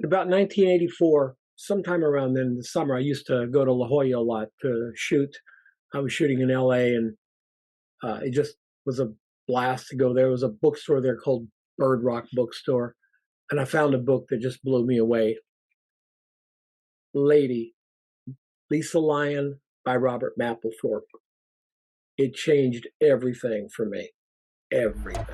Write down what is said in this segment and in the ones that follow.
about 1984, sometime around then in the summer, I used to go to La Jolla a lot to shoot. I was shooting in LA, and it just was a blast to go there. There was a bookstore there called Bird Rock Bookstore, and I found a book that just blew me away. Lady, Lisa Lyon by Robert Mapplethorpe. It changed everything for me. Everything.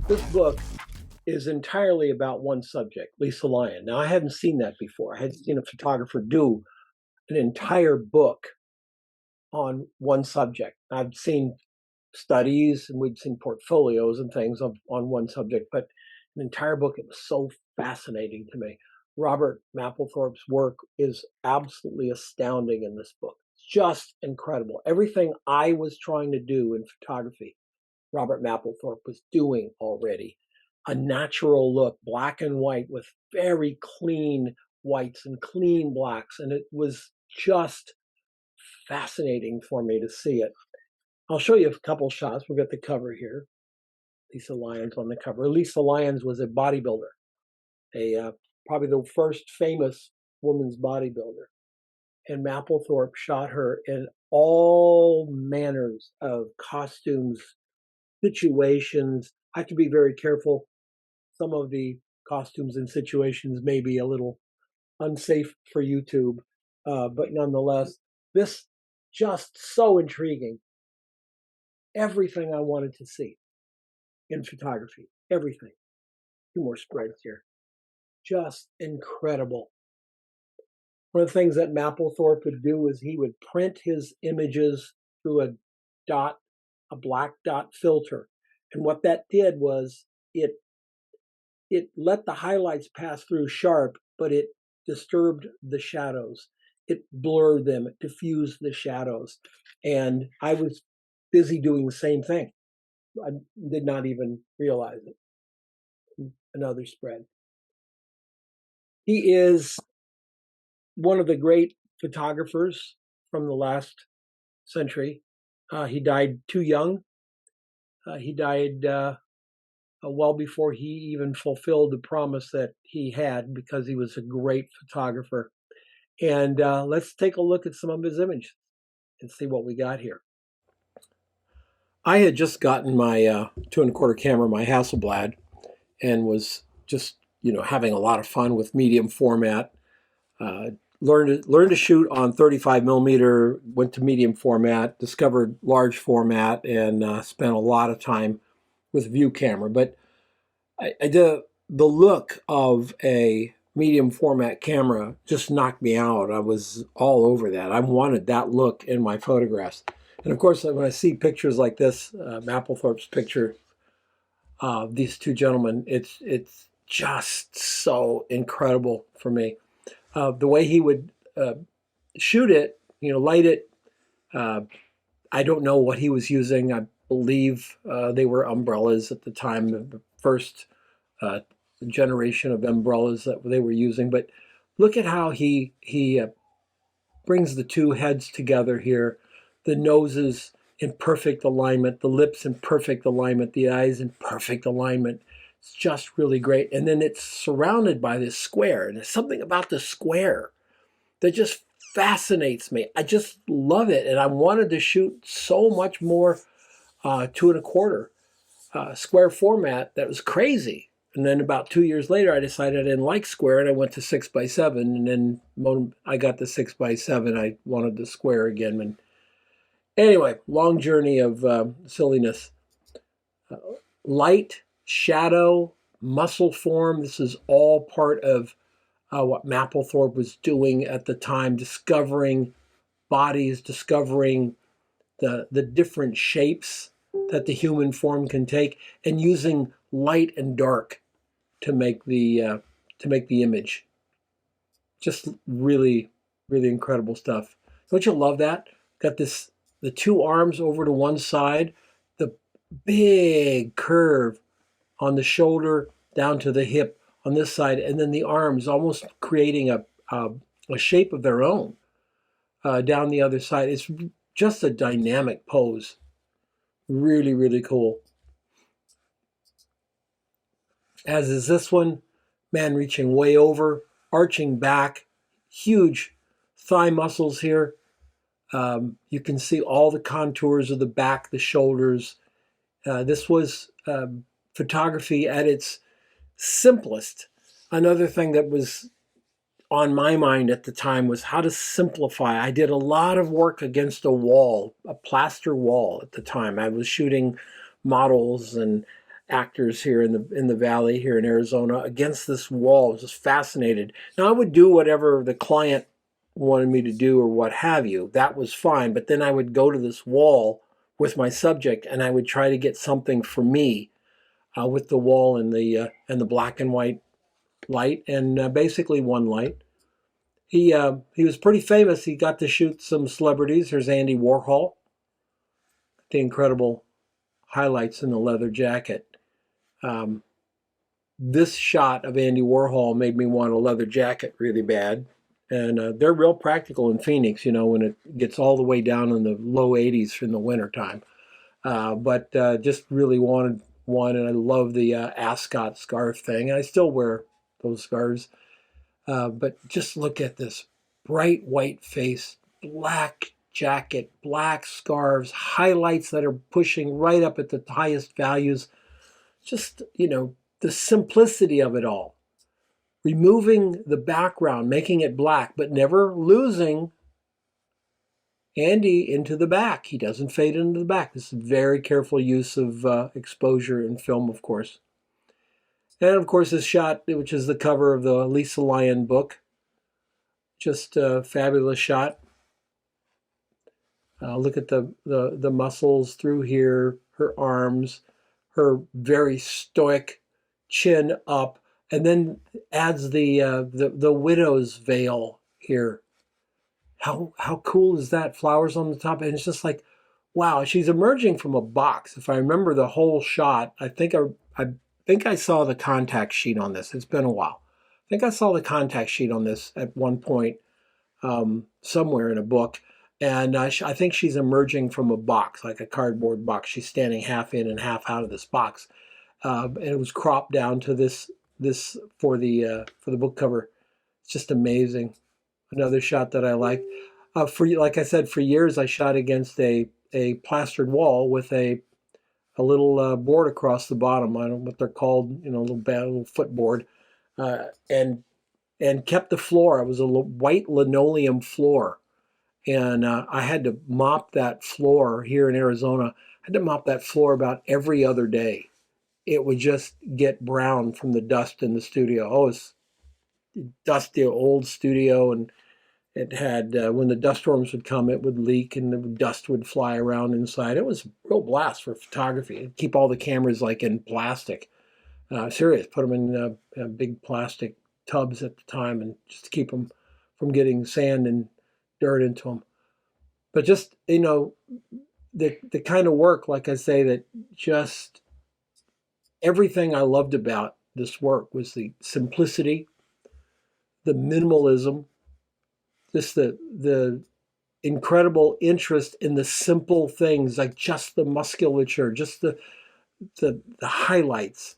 This book is entirely about one subject, Lisa Lyon. Now, I hadn't seen that before. I had seen a photographer do an entire book on one subject. I've seen studies and we'd seen portfolios and things on one subject, but an entire book, it was so fascinating to me. Robert Mapplethorpe's work is absolutely astounding in this book. Just incredible. Everything I was trying to do in photography, Robert Mapplethorpe was doing already. A natural look, black and white with very clean whites and clean blacks. And it was just fascinating for me to see it. I'll show you a couple shots. We've got the cover here. Lisa Lyon's on the cover. Lisa Lyons was a bodybuilder, probably the first famous woman's bodybuilder. And Mapplethorpe shot her in all manners of costumes, situations. I have to be very careful. Some of the costumes and situations may be a little unsafe for YouTube, but nonetheless, this just so intriguing. Everything I wanted to see in photography, everything. Two more spreads here. Just incredible. One of the things that Mapplethorpe would do is he would print his images through a black dot filter. And what that did was it let the highlights pass through sharp, but it disturbed the shadows. It blurred them, it diffused the shadows. And I was busy doing the same thing. I did not even realize it. Another spread. He is one of the great photographers from the last century. He died too young. He died well before he even fulfilled the promise that he had, because he was a great photographer. And let's take a look at some of his images and see what we got here. I had just gotten my 2¼ camera, my Hasselblad, and was just, having a lot of fun with medium format. Learned to shoot on 35 millimeter, went to medium format, discovered large format, and spent a lot of time with view camera. But the look of a medium format camera just knocked me out. I was all over that. I wanted that look in my photographs. And of course, when I see pictures like this, Mapplethorpe's picture of these two gentlemen, it's just so incredible for me. The way he would shoot it, light it. I don't know what he was using. I believe they were umbrellas at the time, the first generation of umbrellas that they were using. But look at how he brings the two heads together here. The noses in perfect alignment, the lips in perfect alignment, the eyes in perfect alignment. It's just really great. And then it's surrounded by this square. And there's something about the square that just fascinates me. I just love it. And I wanted to shoot so much more 2¼ square format. That was crazy. And then about 2 years later, I decided I didn't like square, and I went to 6x7. And then when I got the 6x7, I wanted the square again. And anyway, long journey of silliness. Light, shadow, muscle form. This is all part of what Mapplethorpe was doing at the time, discovering bodies, discovering the different shapes that the human form can take, and using light and dark to make the image. Just really, really incredible stuff. Don't you love that? Got the two arms over to one side, the big curve on the shoulder down to the hip, on this side, and then the arms almost creating a shape of their own down the other side. It's just a dynamic pose. Really, really cool. As is this one, man reaching way over, arching back, huge thigh muscles here. You can see all the contours of the back, the shoulders. This was photography at its simplest. Another thing that was on my mind at the time was how to simplify. I did a lot of work against a wall, a plaster wall at the time. I was shooting models and actors here in the valley here in Arizona against this wall. I was just fascinated. Now I would do whatever the client wanted me to do or what have you. That was fine. But then I would go to this wall with my subject and I would try to get something for me with the wall and the black and white light and basically one light. He was pretty famous. He got to shoot some celebrities. There's Andy Warhol, the incredible highlights in the leather jacket. This shot of Andy Warhol made me want a leather jacket really bad. And they're real practical in Phoenix, you know, when it gets all the way down in the low 80s in the wintertime. But just really wanted one, and I love the ascot scarf thing. I still wear those scarves. But just look at this bright white face, black jacket, black scarves, highlights that are pushing right up at the highest values. Just, you know, the simplicity of it all. Removing the background, making it black, but never losing Andy into the back. He doesn't fade into the back. This is very careful use of exposure in film, of course. And of course, this shot, which is the cover of the Lisa Lyon book, just a fabulous shot. Look at the muscles through here, her arms, her very stoic chin up, and then adds the widow's veil here. How cool is that? Flowers on the top, and it's just like, wow, she's emerging from a box. If I remember the whole shot, I think I saw the contact sheet on this. It's been a while. I think I saw the contact sheet on this at one point somewhere in a book. And I think she's emerging from a box, like a cardboard box. She's standing half in and half out of this box. And it was cropped down to this for the book cover. It's just amazing. Another shot that I like. Like I said, for years I shot against a plastered wall with a little board across the bottom. I don't know what they're called, you know, a little footboard, and kept the floor. It was a white linoleum floor, and I had to mop that floor here in Arizona. I had to mop that floor about every other day. It would just get brown from the dust in the studio. Oh, it's dusty old studio, and it had when the dust storms would come, it would leak and the dust would fly around inside. It was a real blast for photography. It'd keep all the cameras like in plastic. Serious, put them in big plastic tubs at the time, and just to keep them from getting sand and dirt into them. But just, you know, the kind of work, like I say, that just everything I loved about this work was the simplicity, the minimalism, just the incredible interest in the simple things, like just the musculature, just the highlights.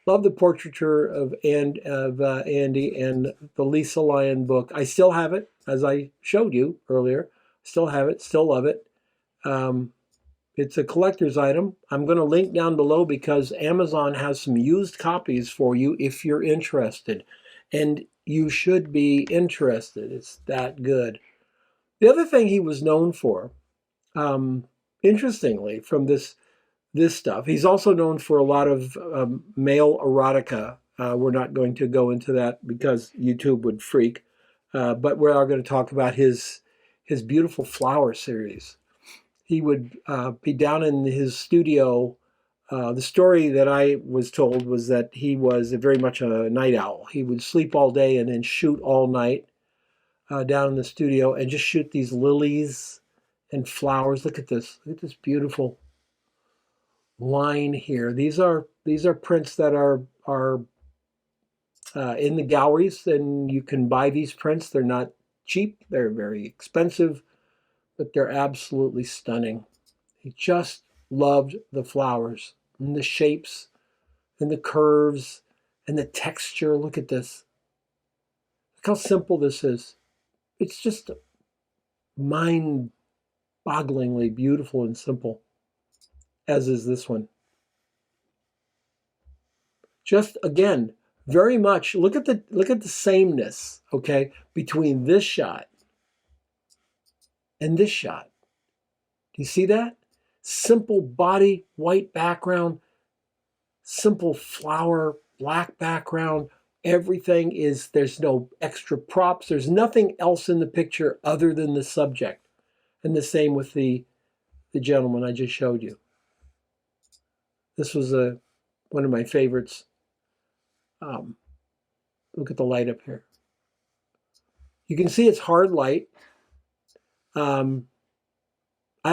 Love the portraiture of Andy and the Lisa Lyon book. I still have it, as I showed you earlier. Still have it, still love it. It's a collector's item. I'm going to link down below because Amazon has some used copies for you if you're interested. And you should be interested. It's that good. The other thing he was known for, interestingly, from this stuff, he's also known for a lot of male erotica. We're not going to go into that because YouTube would freak. But we are going to talk about his beautiful flower series. He would be down in his studio. The story that I was told was that he was very much a night owl. He would sleep all day and then shoot all night down in the studio and just shoot these lilies and flowers. Look at this. Look at this beautiful line here. These are prints that are in the galleries, and you can buy these prints. They're not cheap. They're very expensive, but they're absolutely stunning. He just loved the flowers and the shapes and the curves and the texture. Look at this. Look how simple this is. It's just mind-bogglingly beautiful and simple, as is this one. Just again, very much look at the sameness, okay, between this shot and this shot. Do you see that? Simple body, white background, simple flower, black background. Everything is, there's no extra props. There's nothing else in the picture other than the subject. And the same with the gentleman I just showed you. This was one of my favorites. Look at the light up here. You can see it's hard light. I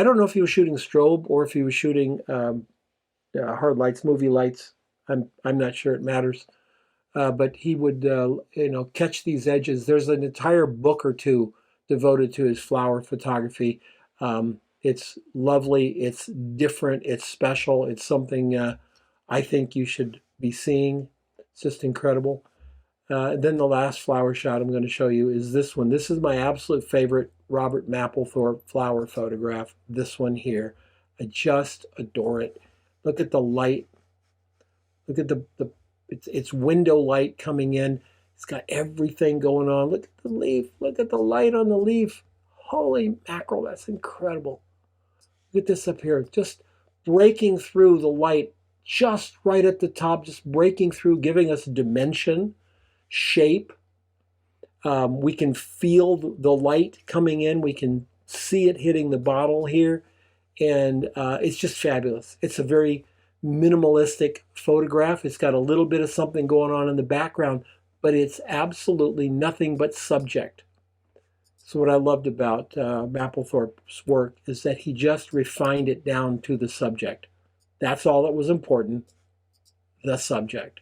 don't know if he was shooting strobe or if he was shooting hard lights, movie lights. I'm not sure it matters. But he would catch these edges. There's an entire book or two devoted to his flower photography. It's lovely. It's different. It's special. It's something I think you should be seeing. It's just incredible. Then the last flower shot I'm going to show you is this one. This is my absolute favorite Robert Mapplethorpe flower photograph. This one here. I just adore it. Look at the light. Look at it's window light coming in. It's got everything going on. Look at the leaf. Look at the light on the leaf. Holy mackerel, that's incredible. Look at this up here. Just breaking through the light just right at the top, just breaking through, giving us dimension, shape. We can feel the light coming in. We can see it hitting the bottle here. And it's just fabulous. It's a very minimalistic photograph. It's got a little bit of something going on in the background, but it's absolutely nothing but subject. So what I loved about Mapplethorpe's work is that he just refined it down to the subject. That's all that was important, the subject.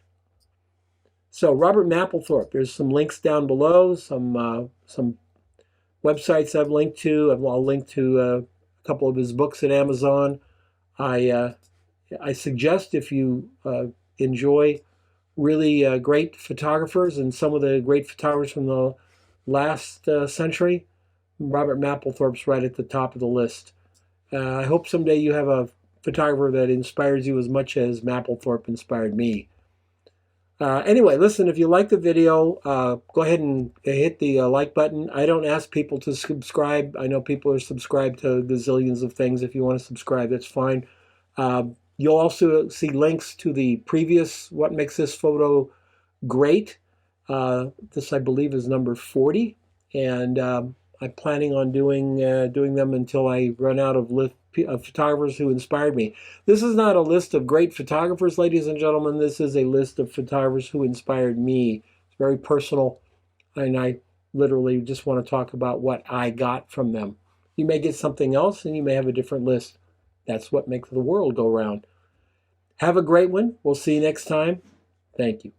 So Robert Mapplethorpe, there's some links down below, some websites I've linked to. I'll link to a couple of his books at Amazon. I suggest if you enjoy really great photographers and some of the great photographers from the last century, Robert Mapplethorpe's right at the top of the list. I hope someday you have a photographer that inspires you as much as Mapplethorpe inspired me. Anyway, listen, if you like the video, go ahead and hit the like button. I don't ask people to subscribe. I know people are subscribed to gazillions of things. If you want to subscribe, that's fine. You'll also see links to the previous What Makes This Photo Great. This, I believe, is number 40. And I'm planning on doing them until I run out of photographers who inspired me. This is not a list of great photographers, ladies and gentlemen. This is a list of photographers who inspired me. It's very personal, and I literally just want to talk about what I got from them. You may get something else, and you may have a different list. That's what makes the world go round. Have a great one. We'll see you next time. Thank you.